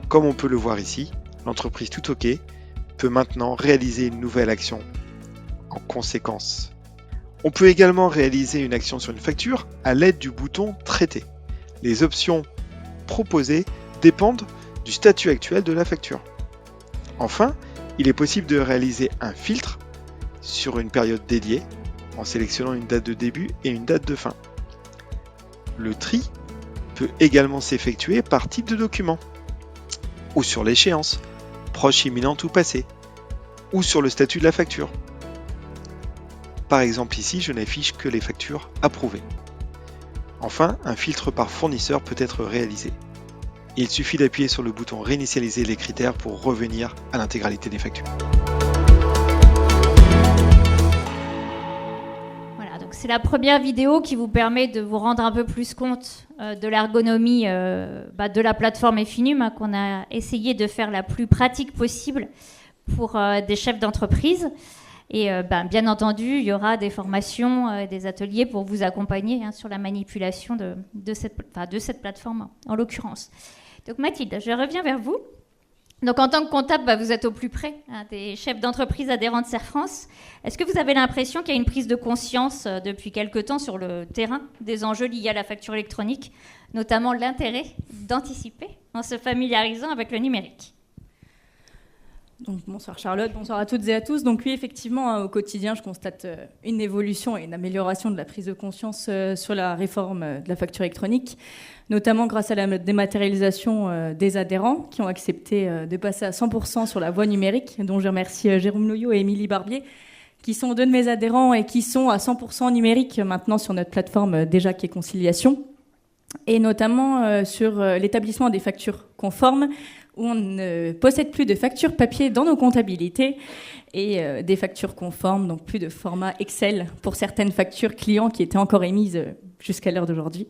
Comme on peut le voir ici, l'entreprise Tout OK peut maintenant réaliser une nouvelle action en conséquence. On peut également réaliser une action sur une facture à l'aide du bouton Traiter. Les options proposées dépendent du statut actuel de la facture. Enfin, il est possible de réaliser un filtre sur une période dédiée en sélectionnant une date de début et une date de fin. Le tri peut également s'effectuer par type de document, ou sur l'échéance, proche, imminente ou passée, ou sur le statut de la facture. Par exemple ici, je n'affiche que les factures approuvées. Enfin, un filtre par fournisseur peut être réalisé. Il suffit d'appuyer sur le bouton réinitialiser les critères pour revenir à l'intégralité des factures. Voilà, donc c'est la première vidéo qui vous permet de vous rendre un peu plus compte de l'ergonomie de la plateforme Effinum qu'on a essayé de faire la plus pratique possible pour des chefs d'entreprise. Et bien entendu, il y aura des formations, des ateliers pour vous accompagner sur la manipulation de cette plateforme en l'occurrence. Donc Mathilde, je reviens vers vous. Donc en tant que comptable, vous êtes au plus près des chefs d'entreprise adhérents de Serre France. Est-ce que vous avez l'impression qu'il y a une prise de conscience depuis quelque temps sur le terrain des enjeux liés à la facture électronique, notamment l'intérêt d'anticiper en se familiarisant avec le numérique ? Donc, bonsoir Charlotte, bonsoir à toutes et à tous. Donc oui, effectivement, au quotidien, je constate une évolution et une amélioration de la prise de conscience sur la réforme de la facture électronique, notamment grâce à la dématérialisation des adhérents qui ont accepté de passer à 100% sur la voie numérique, dont je remercie Jérôme Loyot et Émilie Barbier, qui sont deux de mes adhérents et qui sont à 100% numérique maintenant sur notre plateforme Déjà qui est Conciliation, et notamment sur l'établissement des factures conformes, où on ne possède plus de factures papier dans nos comptabilités et des factures conformes, donc plus de format Excel pour certaines factures clients qui étaient encore émises jusqu'à l'heure d'aujourd'hui.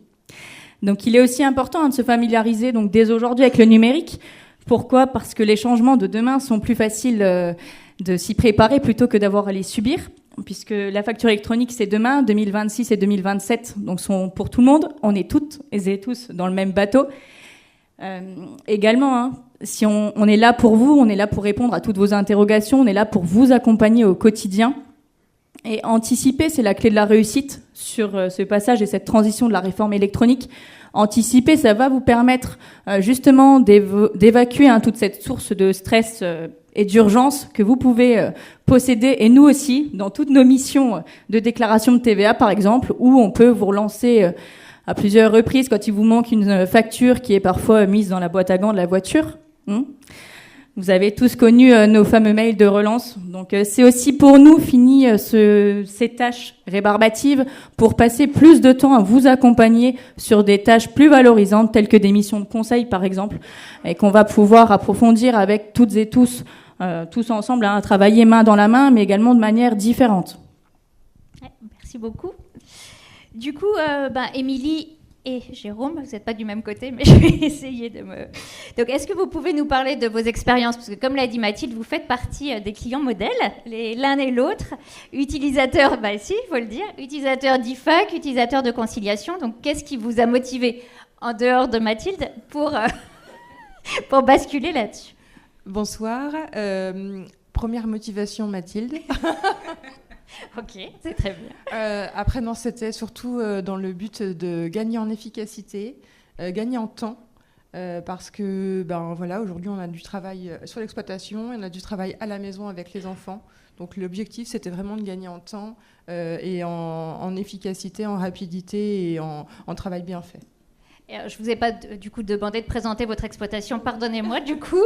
Donc il est aussi important de se familiariser donc, dès aujourd'hui avec le numérique. Pourquoi ? Parce que les changements de demain sont plus faciles de s'y préparer plutôt que d'avoir à les subir, puisque la facture électronique c'est demain, 2026 et 2027, donc sont pour tout le monde. On est toutes et tous dans le même bateau. Également, si on est là pour vous, on est là pour répondre à toutes vos interrogations, on est là pour vous accompagner au quotidien. Et anticiper, c'est la clé de la réussite sur ce passage et cette transition de la réforme électronique. Anticiper, ça va vous permettre justement d'évacuer toute cette source de stress et d'urgence que vous pouvez posséder, et nous aussi, dans toutes nos missions de déclaration de TVA, par exemple, où on peut vous relancer à plusieurs reprises quand il vous manque une facture qui est parfois mise dans la boîte à gants de la voiture. Vous avez tous connu nos fameux mails de relance. Donc c'est aussi pour nous fini ces tâches rébarbatives pour passer plus de temps à vous accompagner sur des tâches plus valorisantes telles que des missions de conseil par exemple, et qu'on va pouvoir approfondir avec toutes et tous ensemble, travailler main dans la main mais également de manière différente. Merci beaucoup. Du coup, Émilie et Jérôme, vous n'êtes pas du même côté, mais je vais essayer de me... Donc, est-ce que vous pouvez nous parler de vos expériences ? Parce que, comme l'a dit Mathilde, vous faites partie des clients modèles, l'un et l'autre, utilisateurs, si, il faut le dire, utilisateurs d'IFAC, utilisateurs de conciliation. Donc, qu'est-ce qui vous a motivé, en dehors de Mathilde, pour basculer là-dessus ? Bonsoir. Première motivation, Mathilde. Ok, c'est très bien. Après, non, c'était surtout dans le but de gagner en efficacité, gagner en temps, parce que aujourd'hui, on a du travail sur l'exploitation, on a du travail à la maison avec les enfants. Donc l'objectif, c'était vraiment de gagner en temps et en efficacité, en rapidité et en travail bien fait. Je ne vous ai pas du coup demandé de présenter votre exploitation, pardonnez-moi du coup,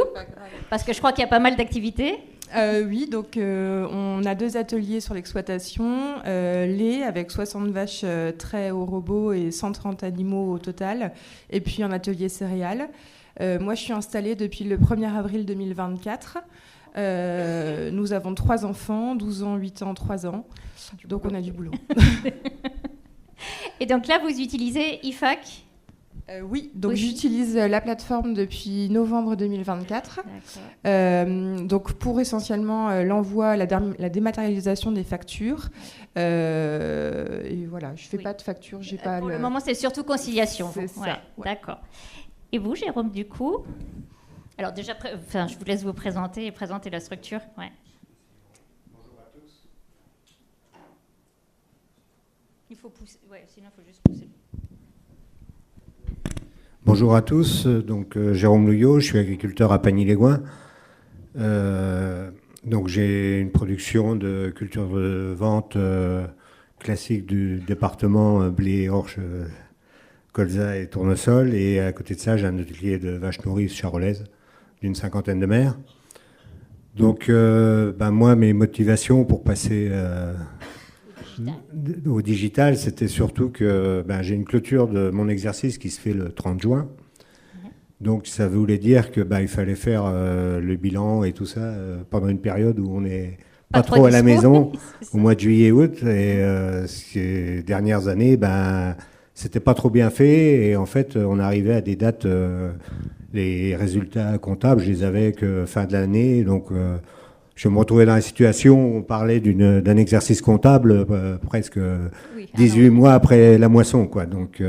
parce que je crois qu'il y a pas mal d'activités. Oui, donc on a 2 ateliers sur l'exploitation, lait avec 60 vaches traits au robot et 130 animaux au total, et puis un atelier céréales. Moi, je suis installée depuis le 1er avril 2024. Nous avons 3 enfants, 12 ans, 8 ans, 3 ans, donc on a du boulot. Et donc là, vous utilisez IFAC ? Oui, donc j'utilise la plateforme depuis novembre 2024. Donc pour essentiellement l'envoi, la dématérialisation des factures. Et voilà, je ne fais pas de facture. Pour le moment, c'est surtout conciliation. C'est ça. Ouais. D'accord. Et vous, Jérôme, du coup ? Alors déjà, je vous laisse vous présenter et présenter la structure. Ouais. Bonjour à tous. Il faut pousser. Ouais, sinon il faut juste pousser. Bonjour à tous, donc Jérôme Louyot, je suis agriculteur à Pagny-les-Gouins. Donc j'ai une production de culture de vente classique du département blé, orge, colza et tournesol. Et à côté de ça, j'ai un atelier de vaches nourrices charolaises d'une 50aine de mères. Donc, moi, mes motivations pour passer au digital, c'était surtout que j'ai une clôture de mon exercice qui se fait le 30 juin. Donc, ça voulait dire que il fallait faire le bilan et tout ça pendant une période où on n'est pas trop à la maison, au mois de juillet-août. Et ces dernières années, c'était pas trop bien fait. Et en fait, on arrivait à des dates, les résultats comptables, je les avais que fin de l'année. Donc, je me retrouvais dans la situation où on parlait d'un exercice comptable presque 18 mois après la moisson, quoi. Donc,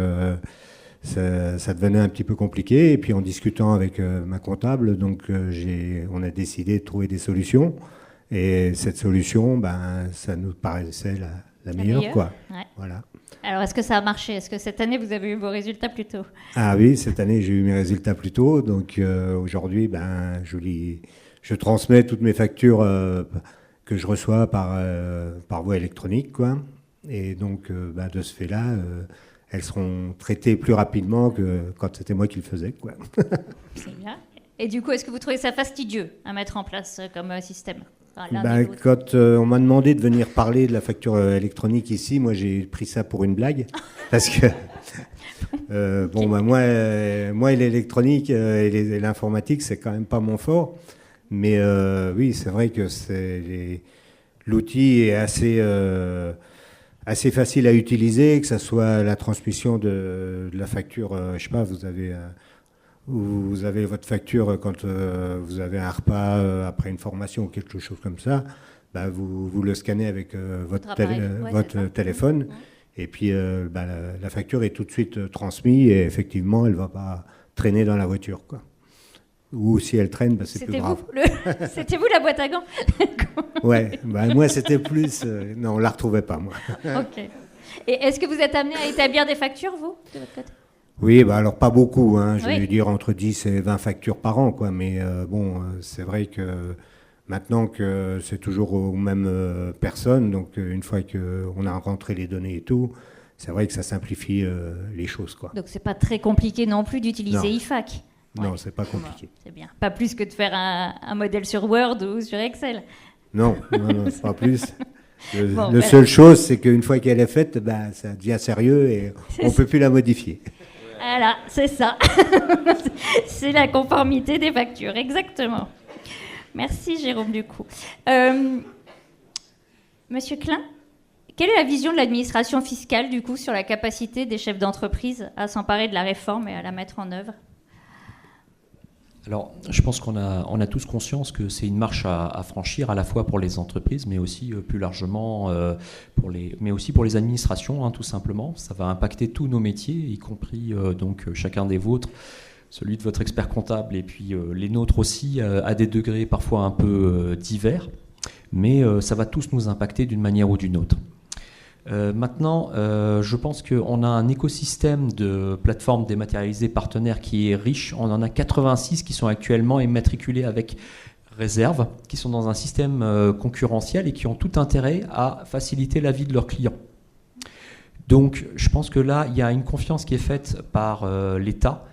ça devenait un petit peu compliqué. Et puis, en discutant avec ma comptable, donc, on a décidé de trouver des solutions. Et cette solution, ça nous paraissait la meilleure, quoi. Ouais. Voilà. Alors, est-ce que ça a marché? Est-ce que cette année, vous avez eu vos résultats plus tôt? Ah oui, cette année, j'ai eu mes résultats plus tôt. Donc, aujourd'hui, je transmets toutes mes factures que je reçois par voie électronique, quoi. Et donc, de ce fait-là, elles seront traitées plus rapidement que quand c'était moi qui le faisais, quoi. C'est bien. Et du coup, est-ce que vous trouvez ça fastidieux à mettre en place comme système? Quand on m'a demandé de venir parler de la facture électronique ici, moi j'ai pris ça pour une blague, parce que moi l'électronique et l'informatique, c'est quand même pas mon fort, mais oui, c'est vrai que l'outil est assez facile à utiliser, que ça soit la transmission de la facture, je sais pas, vous avez votre facture quand vous avez un repas après une formation ou quelque chose comme ça, vous le scannez avec votre téléphone, et puis la facture est tout de suite transmise, et effectivement, elle ne va pas traîner dans la voiture, quoi. Ou si elle traîne, c'est plus grave. C'était vous la boîte à gants? Ouais, moi c'était plus... non, on ne la retrouvait pas, moi. Ok. Et est-ce que vous êtes amené à établir des factures, vous, de votre côté? Oui, alors pas beaucoup, hein, je vais dire entre 10 et 20 factures par an, quoi. Mais c'est vrai que maintenant que c'est toujours aux mêmes personnes, donc une fois qu'on a rentré les données et tout, c'est vrai que ça simplifie les choses, quoi. Donc c'est pas très compliqué non plus d'utiliser IFAC? Non, c'est pas compliqué. C'est bien. Pas plus que de faire un modèle sur Word ou sur Excel? Non, pas plus. La seule chose, c'est qu'une fois qu'elle est faite, ça devient sérieux et on ne peut plus la modifier. Voilà, c'est ça. C'est la conformité des factures, exactement. Merci Jérôme, du coup. Monsieur Klein, quelle est la vision de l'administration fiscale, du coup, sur la capacité des chefs d'entreprise à s'emparer de la réforme et à la mettre en œuvre? Alors, je pense qu'on a tous conscience que c'est une marche à franchir, à la fois pour les entreprises, mais aussi plus largement mais aussi pour les administrations, tout simplement. Ça va impacter tous nos métiers, y compris donc chacun des vôtres, celui de votre expert comptable, et puis les nôtres aussi, à des degrés parfois un peu divers. Mais ça va tous nous impacter d'une manière ou d'une autre. Maintenant, je pense qu'on a un écosystème de plateformes dématérialisées partenaires qui est riche. On en a 86 qui sont actuellement immatriculés avec réserve, qui sont dans un système concurrentiel et qui ont tout intérêt à faciliter la vie de leurs clients. Donc, je pense que là, il y a une confiance qui est faite par l'État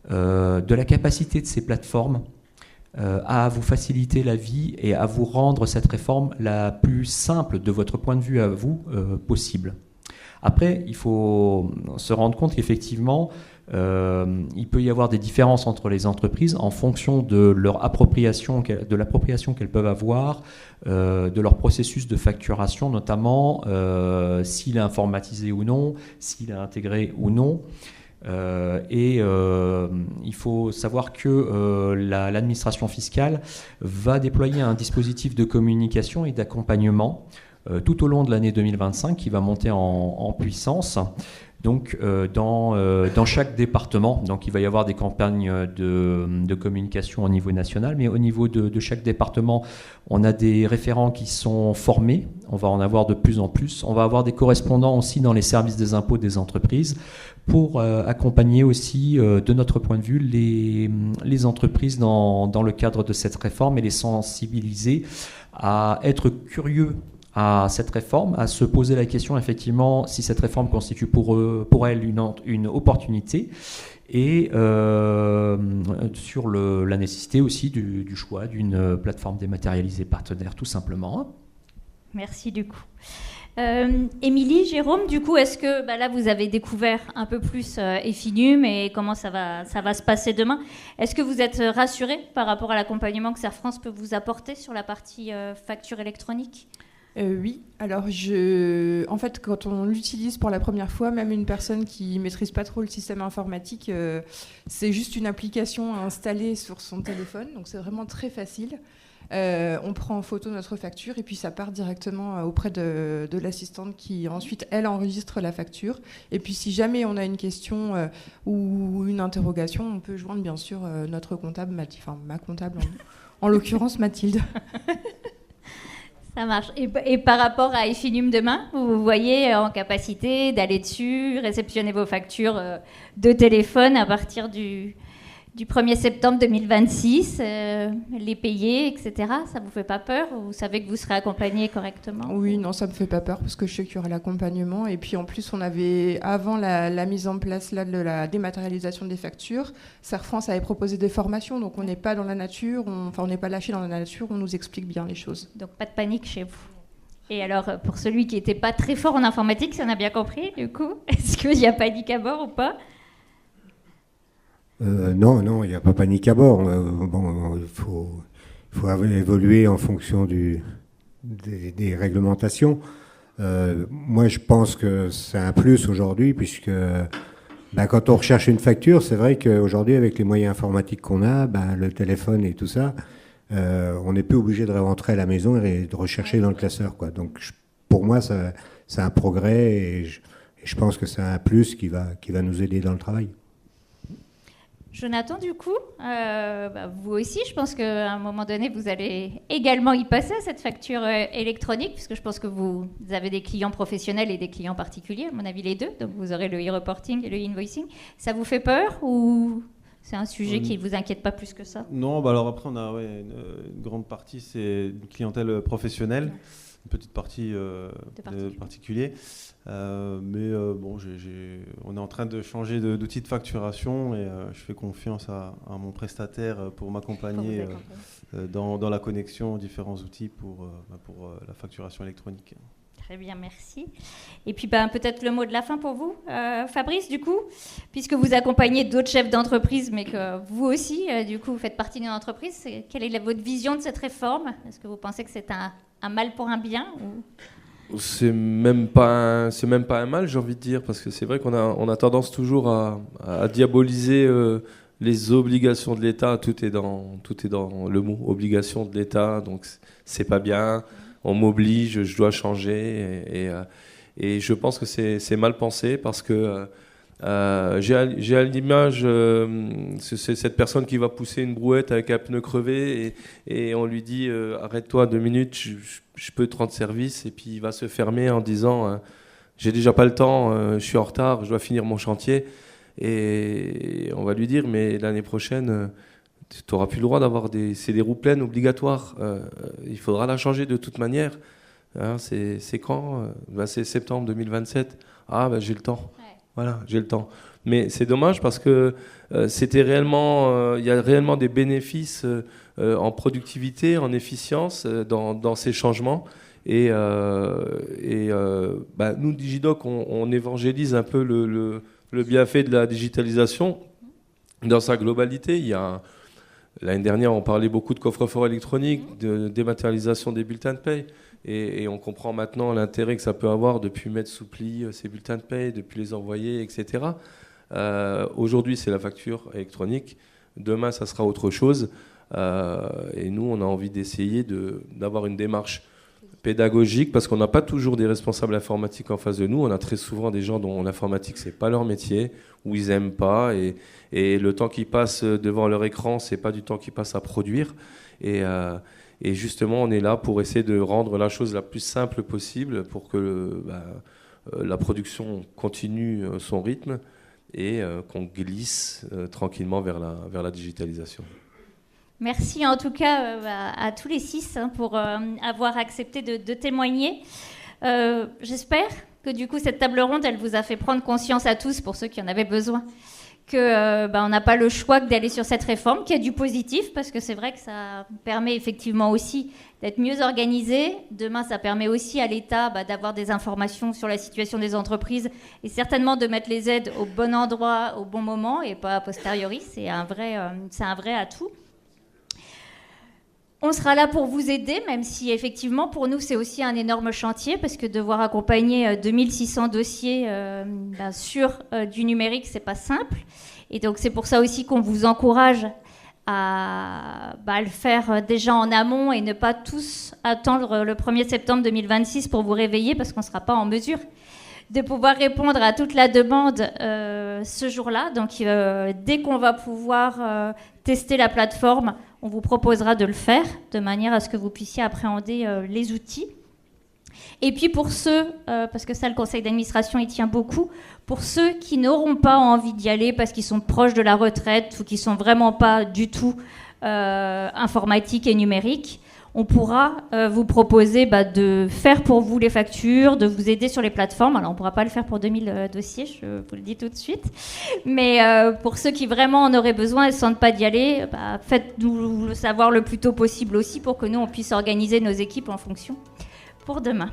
de la capacité de ces plateformes à vous faciliter la vie et à vous rendre cette réforme la plus simple de votre point de vue à vous possible. Après, il faut se rendre compte qu'effectivement, il peut y avoir des différences entre les entreprises en fonction de leur appropriation, de l'appropriation qu'elles peuvent avoir, de leur processus de facturation, notamment s'il est informatisé ou non, s'il est intégré ou non. Il faut savoir que l'administration fiscale va déployer un dispositif de communication et d'accompagnement tout au long de l'année 2025 qui va monter en puissance. Donc, dans chaque département, donc il va y avoir des campagnes de communication au niveau national, mais au niveau de chaque département, on a des référents qui sont formés. On va en avoir de plus en plus. On va avoir des correspondants aussi dans les services des impôts des entreprises pour accompagner aussi, de notre point de vue, les entreprises dans le cadre de cette réforme et les sensibiliser à être curieux à cette réforme, à se poser la question effectivement si cette réforme constitue pour elle une opportunité, et sur la nécessité aussi du choix d'une plateforme dématérialisée partenaire, tout simplement. Merci du coup. Émilie, Jérôme, du coup, est-ce que là vous avez découvert un peu plus Effinum et comment ça va se passer demain? Est-ce que vous êtes rassurés par rapport à l'accompagnement que Serre France peut vous apporter sur la partie facture électronique? Oui, alors en fait, quand on l'utilise pour la première fois, même une personne qui ne maîtrise pas trop le système informatique, c'est juste une application à installer sur son téléphone, donc c'est vraiment très facile. On prend en photo notre facture et puis ça part directement auprès de l'assistante qui ensuite, elle, enregistre la facture. Et puis si jamais on a une question ou une interrogation, on peut joindre bien sûr notre comptable, ma comptable en l'occurrence Mathilde. Ça marche. Et par rapport à Effinum demain, vous vous voyez en capacité d'aller dessus, réceptionner vos factures de téléphone à partir du 1er septembre 2026, les payer, etc. Ça ne vous fait pas peur? Vous savez que vous serez accompagné correctement? Oui, non, ça ne me fait pas peur parce que je sais qu'il y aura l'accompagnement. Et puis en plus, on avait, avant la mise en place là, de la dématérialisation des factures, Serre France avait proposé des formations. Donc on n'est pas dans la nature, on n'est pas lâché dans la nature, on nous explique bien les choses. Donc pas de panique chez vous. Et alors, pour celui qui n'était pas très fort en informatique, si on a bien compris, du coup, est-ce qu'il y a panique à bord ou pas? Non, il n'y a pas panique à bord. Il faut évoluer en fonction des réglementations. Moi, je pense que c'est un plus aujourd'hui, puisque quand on recherche une facture, c'est vrai qu'aujourd'hui, avec les moyens informatiques qu'on a, le téléphone et tout ça, on n'est plus obligé de rentrer à la maison et de rechercher dans le classeur, quoi. Donc, pour moi, c'est un progrès et je pense que c'est un plus qui va nous aider dans le travail. Jonathan, du coup, vous aussi, je pense qu'à un moment donné, vous allez également y passer à cette facture électronique, puisque je pense que vous avez des clients professionnels et des clients particuliers, à mon avis les deux, donc vous aurez le e-reporting et le e-invoicing. Ça vous fait peur ou c'est un sujet qui ne vous inquiète pas plus que ça? Non, alors après, on a une grande partie, c'est une clientèle professionnelle, une petite partie de particuliers. Mais on est en train de changer d'outil de facturation et je fais confiance à mon prestataire pour m'accompagner dans la connexion aux différents outils pour la facturation électronique. Très bien, merci. Et puis peut-être le mot de la fin pour vous, Fabrice, du coup, puisque vous accompagnez d'autres chefs d'entreprise, mais que vous aussi, du coup, vous faites partie d'une entreprise. Quelle est votre vision de cette réforme? Est-ce que vous pensez que c'est un mal pour un bien ou... C'est même pas un mal, j'ai envie de dire, parce que c'est vrai qu'on a tendance toujours à diaboliser les obligations de l'État. Tout est dans le mot obligation de l'État, donc c'est pas bien. On m'oblige, je dois changer, et je pense que c'est mal pensé parce que j'ai à l'image c'est cette personne qui va pousser une brouette avec un pneu crevé et on lui dit arrête-toi 2 minutes, je peux te rendre service, et puis il va se fermer en disant j'ai déjà pas le temps, je suis en retard, je dois finir mon chantier, et on va lui dire mais l'année prochaine tu n'auras plus le droit d'avoir c'est des roues pleines obligatoires, il faudra la changer de toute manière, hein, c'est quand c'est septembre 2027, j'ai le temps. Voilà, j'ai le temps. Mais c'est dommage parce que c'était réellement, il y a réellement des bénéfices en productivité, en efficience dans ces changements. Et nous, Digidoc, on évangélise un peu le bienfait de la digitalisation dans sa globalité. L'année dernière, on parlait beaucoup de coffre-fort électronique, de dématérialisation des bulletins de paye. Et on comprend maintenant l'intérêt que ça peut avoir depuis mettre sous pli ces bulletins de paye, depuis les envoyer, etc. Aujourd'hui, c'est la facture électronique. Demain, ça sera autre chose. Et nous, on a envie d'essayer d'avoir une démarche pédagogique, parce qu'on n'a pas toujours des responsables informatiques en face de nous. On a très souvent des gens dont l'informatique, c'est pas leur métier, ou ils aiment pas. Et le temps qu'ils passent devant leur écran, c'est pas du temps qu'ils passent à produire. Et justement, on est là pour essayer de rendre la chose la plus simple possible pour que la production continue son rythme et qu'on glisse tranquillement vers la digitalisation. Merci en tout cas à tous les 6 pour avoir accepté de témoigner. J'espère que du coup cette table ronde, elle vous a fait prendre conscience à tous, pour ceux qui en avaient besoin, qu'on n'a pas le choix que d'aller sur cette réforme, qu'il y a du positif, parce que c'est vrai que ça permet effectivement aussi d'être mieux organisé. Demain, ça permet aussi à l'État d'avoir des informations sur la situation des entreprises et certainement de mettre les aides au bon endroit, au bon moment, et pas a posteriori. C'est un vrai atout. On sera là pour vous aider, même si effectivement pour nous c'est aussi un énorme chantier, parce que devoir accompagner 2600 dossiers sur du numérique, c'est pas simple. Et donc c'est pour ça aussi qu'on vous encourage à le faire déjà en amont et ne pas tous attendre le 1er septembre 2026 pour vous réveiller, parce qu'on ne sera pas en mesure de pouvoir répondre à toute la demande ce jour-là. Donc dès qu'on va pouvoir tester la plateforme, on vous proposera de le faire de manière à ce que vous puissiez appréhender les outils. Et puis pour ceux, parce que ça le conseil d'administration y tient beaucoup, pour ceux qui n'auront pas envie d'y aller parce qu'ils sont proches de la retraite ou qui ne sont vraiment pas du tout informatiques et numériques, on pourra vous proposer de faire pour vous les factures, de vous aider sur les plateformes. Alors on ne pourra pas le faire pour 2000 dossiers, je vous le dis tout de suite. Mais pour ceux qui vraiment en auraient besoin et ne sentent pas d'y aller, faites-nous le savoir le plus tôt possible aussi, pour que nous on puisse organiser nos équipes en fonction pour demain.